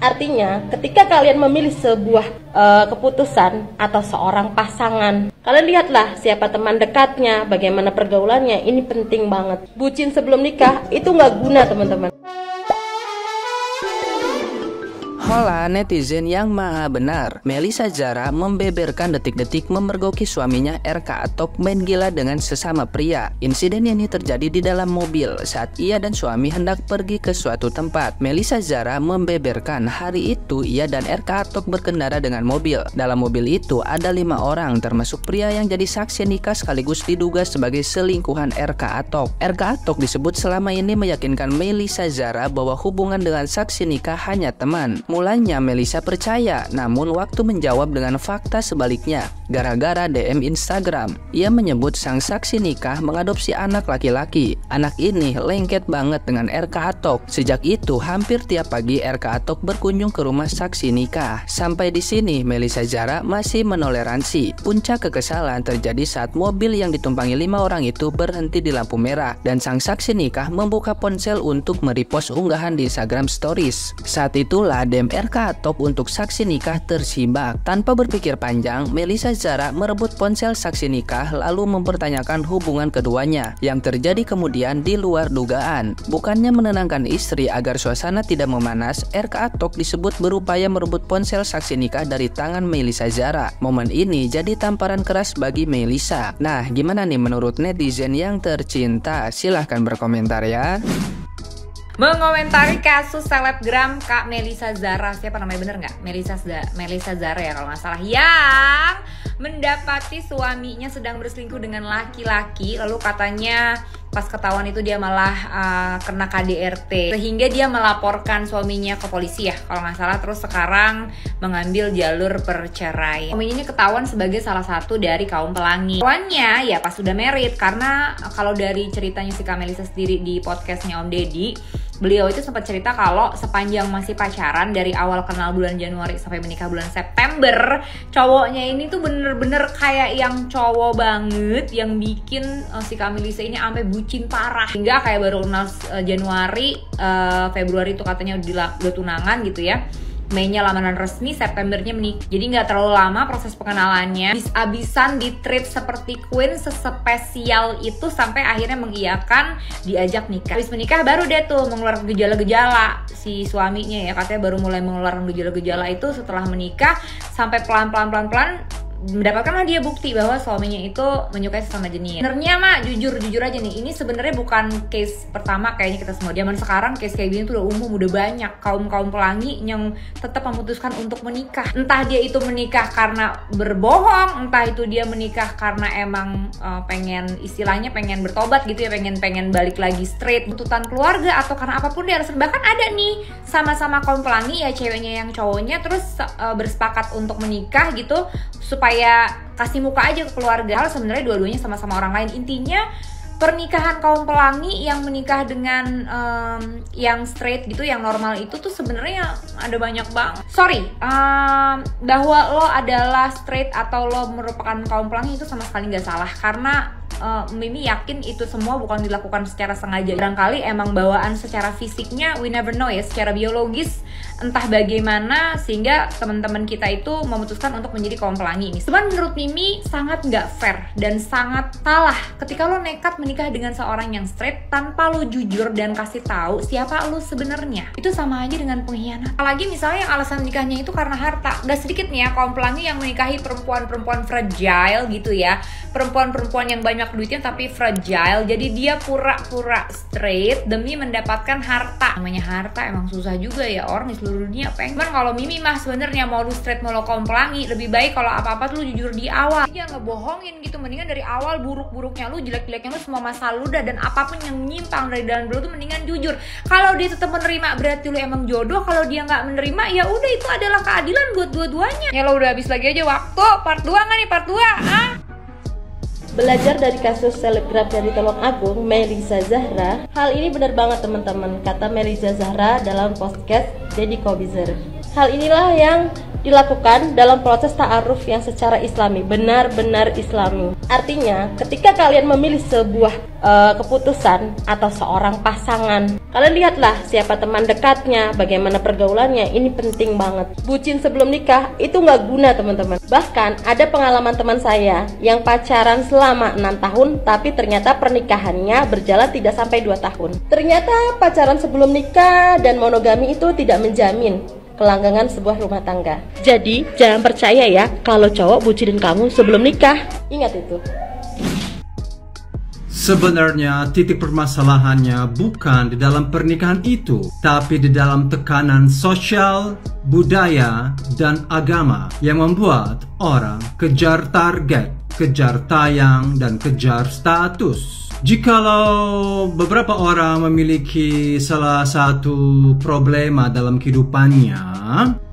Artinya, ketika kalian memilih sebuah keputusan atau seorang pasangan, kalian lihatlah siapa teman dekatnya, bagaimana pergaulannya. Ini penting banget. Bucin sebelum nikah itu nggak guna, teman-teman. Hola netizen yang maha benar. Melisa Zara membeberkan detik-detik memergoki suaminya RK Atok main gila dengan sesama pria. Insiden ini terjadi di dalam mobil saat ia dan suami hendak pergi ke suatu tempat. Melisa Zara membeberkan hari itu ia dan RK Atok berkendara dengan mobil. Dalam mobil itu ada 5 orang termasuk pria yang jadi saksi nikah sekaligus diduga sebagai selingkuhan RK Atok. RK Atok disebut selama ini meyakinkan Melisa Zara bahwa hubungan dengan saksi nikah hanya teman. Mulanya Melisa percaya, namun waktu menjawab dengan fakta sebaliknya. Gara-gara DM Instagram, ia menyebut sang saksi nikah mengadopsi anak laki-laki. Anak ini lengket banget dengan RK Atok. Sejak itu hampir tiap pagi RK Atok berkunjung ke rumah saksi nikah. Sampai di sini Melisa Zara masih menoleransi. Puncak kekesalan terjadi saat mobil yang ditumpangi 5 orang itu berhenti di lampu merah dan sang saksi nikah membuka ponsel untuk merepost unggahan di Instagram Stories. Saat itulah DM RK Atok untuk saksi nikah tersibak. Tanpa berpikir panjang, Melisa Zara merebut ponsel saksi nikah lalu mempertanyakan hubungan keduanya yang terjadi kemudian di luar dugaan. Bukannya menenangkan istri agar suasana tidak memanas, RK Atok disebut berupaya merebut ponsel saksi nikah dari tangan Melisa Zara. Momen ini jadi tamparan keras bagi Melisa. Nah, gimana nih menurut netizen yang tercinta? Silahkan berkomentar ya. Mengomentari kasus selebgram Kak Melisa Zara, siapa namanya bener nggak? Melisa Zara ya kalau nggak salah, yang mendapati suaminya sedang berselingkuh dengan laki-laki, lalu katanya pas ketahuan itu dia malah kena KDRT sehingga dia melaporkan suaminya ke polisi ya kalau nggak salah, terus sekarang mengambil jalur perceraian. Suaminya ini ketahuan sebagai salah satu dari kaum pelangi. Ketahuannya ya pas sudah married, karena kalau dari ceritanya si Kak Melisa sendiri di podcastnya Om Deddy, beliau itu sempat cerita kalau sepanjang masih pacaran dari awal kenal bulan Januari sampai menikah bulan September, cowoknya ini tuh bener-bener kayak yang cowok banget, yang bikin si Kak Melisa ini sampai bucin parah. Hingga kayak baru kenal Januari, Februari itu katanya udah tunangan gitu ya. Mei-nya lamaran resmi, Septembernya menikah. Jadi nggak terlalu lama proses pengenalannya. Abis-abisan di-treat seperti queen, sespesial itu sampai akhirnya mengiyakan diajak nikah. Habis menikah baru dia tuh mengeluarkan gejala-gejala si suaminya ya. Katanya baru mulai mengeluarkan gejala-gejala itu setelah menikah, sampai pelan-pelan mendapatkanlah dia bukti bahwa suaminya itu menyukai sesama jenis. Sebenarnya mah jujur aja nih, ini sebenarnya bukan case pertama kayaknya kita semua. Zaman sekarang case kayak gini tuh udah umum, udah banyak kaum pelangi yang tetap memutuskan untuk menikah. Entah dia itu menikah karena berbohong, entah itu dia menikah karena emang pengen bertobat gitu ya, pengen balik lagi straight, tuntutan keluarga atau karena apapun dia harus. Bahkan ada nih sama-sama kaum pelangi ya, ceweknya yang cowoknya terus bersepakat untuk menikah gitu supaya kasih muka aja ke keluarga. Hal sebenarnya dua-duanya sama-sama orang lain. Intinya pernikahan kaum pelangi yang menikah dengan yang straight gitu, yang normal itu tuh sebenarnya ada banyak banget. Bahwa lo adalah straight atau lo merupakan kaum pelangi itu sama sekali nggak salah, karena Mimi yakin itu semua bukan dilakukan secara sengaja. Barangkali emang bawaan secara fisiknya, we never know ya, secara biologis entah bagaimana sehingga teman-teman kita itu memutuskan untuk menjadi kaum pelangi ini. Cuman menurut Mimi sangat nggak fair dan sangat salah ketika lo nekat menikah dengan seorang yang straight tanpa lo jujur dan kasih tahu siapa lo sebenarnya. Itu sama aja dengan pengkhianatan. Apalagi misalnya yang alasan nikahnya itu karena harta. Gak sedikit nih ya kaum pelangi yang menikahi perempuan-perempuan fragile gitu ya, perempuan-perempuan yang banyak duitnya tapi fragile, jadi dia pura-pura straight demi mendapatkan harta. Namanya harta emang susah juga ya, orang di seluruh dunia pengen. Cuman kalau Mimi mah sebenarnya mau lu straight mau lo kaum pelangi, lebih baik kalau apa-apa tuh lu jujur di awal. Jangan ngebohongin gitu, mendingan dari awal buruk-buruknya lu, jelek-jeleknya lu, semua masalah lu dan apapun yang menyimpang dari dalam lu tuh mendingan jujur. Kalau dia tetap menerima berarti lu emang jodoh, kalau dia nggak menerima ya udah, itu adalah keadilan buat dua-duanya. Ya lo udah habis lagi aja waktu, part 2 nggak nih, part 2? Belajar dari kasus selebgram dari Tulung Agung, Melisa Zahra. Hal ini benar banget teman-teman, kata Melisa Zahra dalam podcast Deddy Kobuzer. Hal inilah yang dilakukan dalam proses ta'aruf yang secara islami, benar-benar islami. Artinya, ketika kalian memilih sebuah keputusan atau seorang pasangan, kalian lihatlah siapa teman dekatnya, bagaimana pergaulannya, ini penting banget. Bucin sebelum nikah itu nggak guna teman-teman. Bahkan ada pengalaman teman saya yang pacaran selama 6 tahun, tapi ternyata pernikahannya berjalan tidak sampai 2 tahun. Ternyata pacaran sebelum nikah dan monogami itu tidak menjamin kelanggengan sebuah rumah tangga. Jadi jangan percaya ya kalau cowok bucinin kamu sebelum nikah. Ingat itu. Sebenarnya titik permasalahannya bukan di dalam pernikahan itu, tapi di dalam tekanan sosial, budaya, dan agama yang membuat orang kejar target, kejar tayang, dan kejar status. Jikalau beberapa orang memiliki salah satu problema dalam kehidupannya,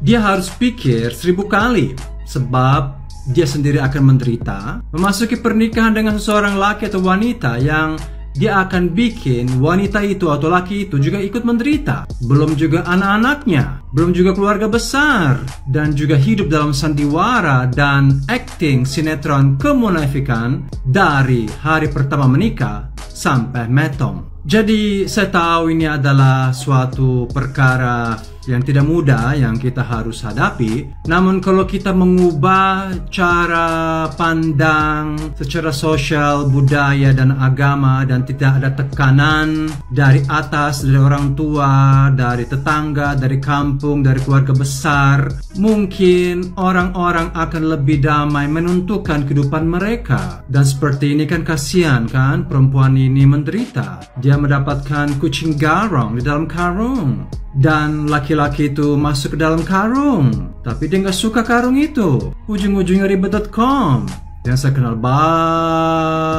dia harus pikir 1000 kali, sebab dia sendiri akan menderita memasuki pernikahan dengan seseorang laki atau wanita yang dia akan bikin wanita itu atau laki itu juga ikut menderita. Belum juga anak-anaknya, belum juga keluarga besar, dan juga hidup dalam sandiwara dan acting sinetron kemunafikan dari hari pertama menikah sampai metom. Jadi saya tahu ini adalah suatu perkara yang tidak mudah yang kita harus hadapi. Namun kalau kita mengubah cara pandang secara sosial, budaya, dan agama, dan tidak ada tekanan dari atas, dari orang tua, dari tetangga, dari kampung, dari keluarga besar, mungkin orang-orang akan lebih damai menentukan kehidupan mereka. Dan seperti ini kan kasihan kan, perempuan ini menderita. Dia mendapatkan kucing garong di dalam karung, dan laki-laki itu masuk ke dalam karung, tapi dia nggak suka karung itu. Ujung-ujungnya ribet.com. Yang saya kenal banyak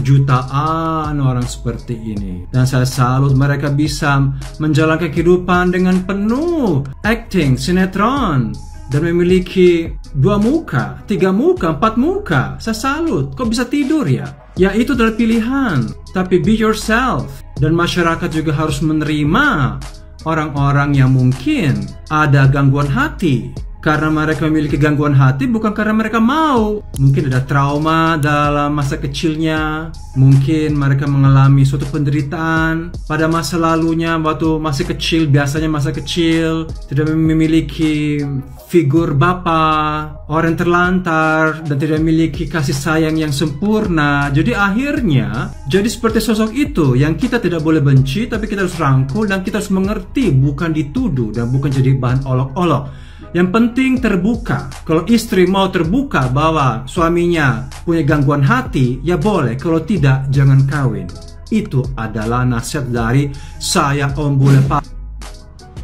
jutaan orang seperti ini, dan saya salut mereka bisa menjalankan kehidupan dengan penuh acting sinetron dan memiliki 2 muka, 3 muka, 4 muka. Saya salut. Kok bisa tidur ya? Ya itu adalah pilihan. Tapi be yourself. Dan masyarakat juga harus menerima orang-orang yang mungkin ada gangguan hati. Karena mereka memiliki gangguan hati bukan karena mereka mau. Mungkin ada trauma dalam masa kecilnya. Mungkin mereka mengalami suatu penderitaan pada masa lalunya waktu masih kecil. Biasanya masa kecil tidak memiliki figur bapa, orang terlantar, dan tidak memiliki kasih sayang yang sempurna. Jadi akhirnya jadi seperti sosok itu yang kita tidak boleh benci, tapi kita harus rangkul dan kita harus mengerti, bukan dituduh dan bukan jadi bahan olok-olok. Yang penting terbuka. Kalau istri mau terbuka bahwa suaminya punya gangguan hati, ya boleh. Kalau tidak, jangan kawin. Itu adalah nasihat dari saya, Om Bule Pak.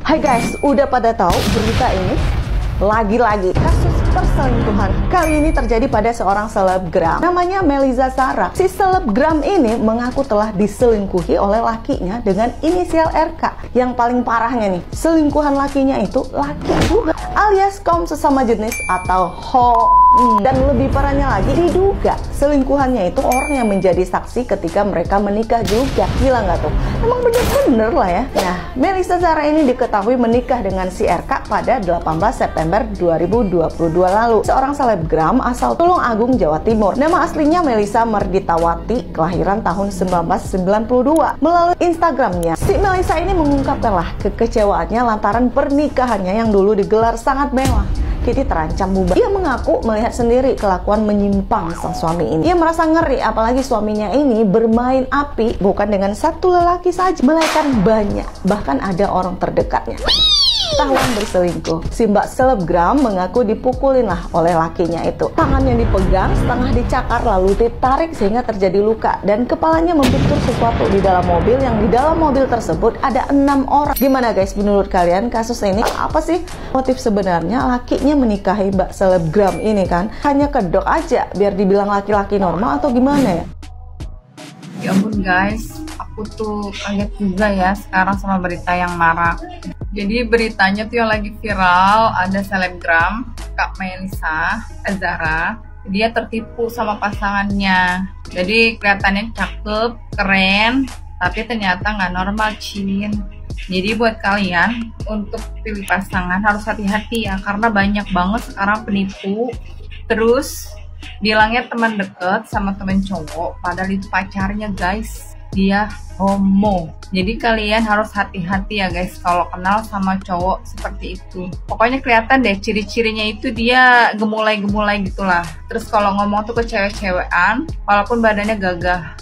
Hai guys, udah pada tahu berita ini? Lagi-lagi kasus perselingkuhan kali ini terjadi pada seorang selebgram namanya Melisa Zara. Si selebgram ini mengaku telah diselingkuhi oleh lakinya dengan inisial RK. Yang paling parahnya nih, selingkuhan lakinya itu laki juga, alias kaum sesama jenis atau ho. Dan lebih parahnya lagi, diduga selingkuhannya itu orang yang menjadi saksi ketika mereka menikah juga. Gila nggak tuh? Emang bener-bener lah ya. Nah, Melisa Zara ini diketahui menikah dengan si RK pada 18 September 2022 lalu. Seorang selebgram asal Tulung Agung, Jawa Timur. Nama aslinya Melisa Merditawati, kelahiran tahun 1992. Melalui Instagramnya, si Melisa ini mengungkapkanlah kekecewaannya lantaran pernikahannya yang dulu digelar sangat mewah kini terancam bubar. Ia mengaku melihat sendiri kelakuan menyimpang sang suami ini. Ia merasa ngeri, apalagi suaminya ini bermain api bukan dengan satu lelaki saja, melainkan banyak, bahkan ada orang terdekatnya. Ketahuan berselingkuh, si mbak selebgram mengaku dipukulin lah oleh lakinya itu. Tangannya dipegang, setengah dicakar, lalu ditarik sehingga terjadi luka, dan kepalanya membentur sesuatu di dalam mobil, yang di dalam mobil tersebut ada 6 orang. Gimana guys, menurut kalian kasus ini apa sih motif sebenarnya lakinya menikahi mbak selebgram ini? Kan hanya kedok aja biar dibilang laki-laki normal atau gimana ya? Ya ampun guys, aku tuh kaget juga ya sekarang sama berita yang marak. Jadi beritanya tuh yang lagi viral, ada selebgram Kak Melisa Zara, dia tertipu sama pasangannya. Jadi kelihatannya cakep, keren, tapi ternyata nggak normal, Cin. Jadi buat kalian untuk pilih pasangan harus hati-hati ya, karena banyak banget sekarang penipu. Terus bilangnya teman deket sama teman cowok, padahal itu pacarnya guys, dia homo. Jadi kalian harus hati-hati ya guys kalau kenal sama cowok seperti itu. Pokoknya kelihatan deh ciri-cirinya itu dia gemulai-gemulai gitulah. Terus kalau ngomong tuh ke cewek-cewekan walaupun badannya gagah.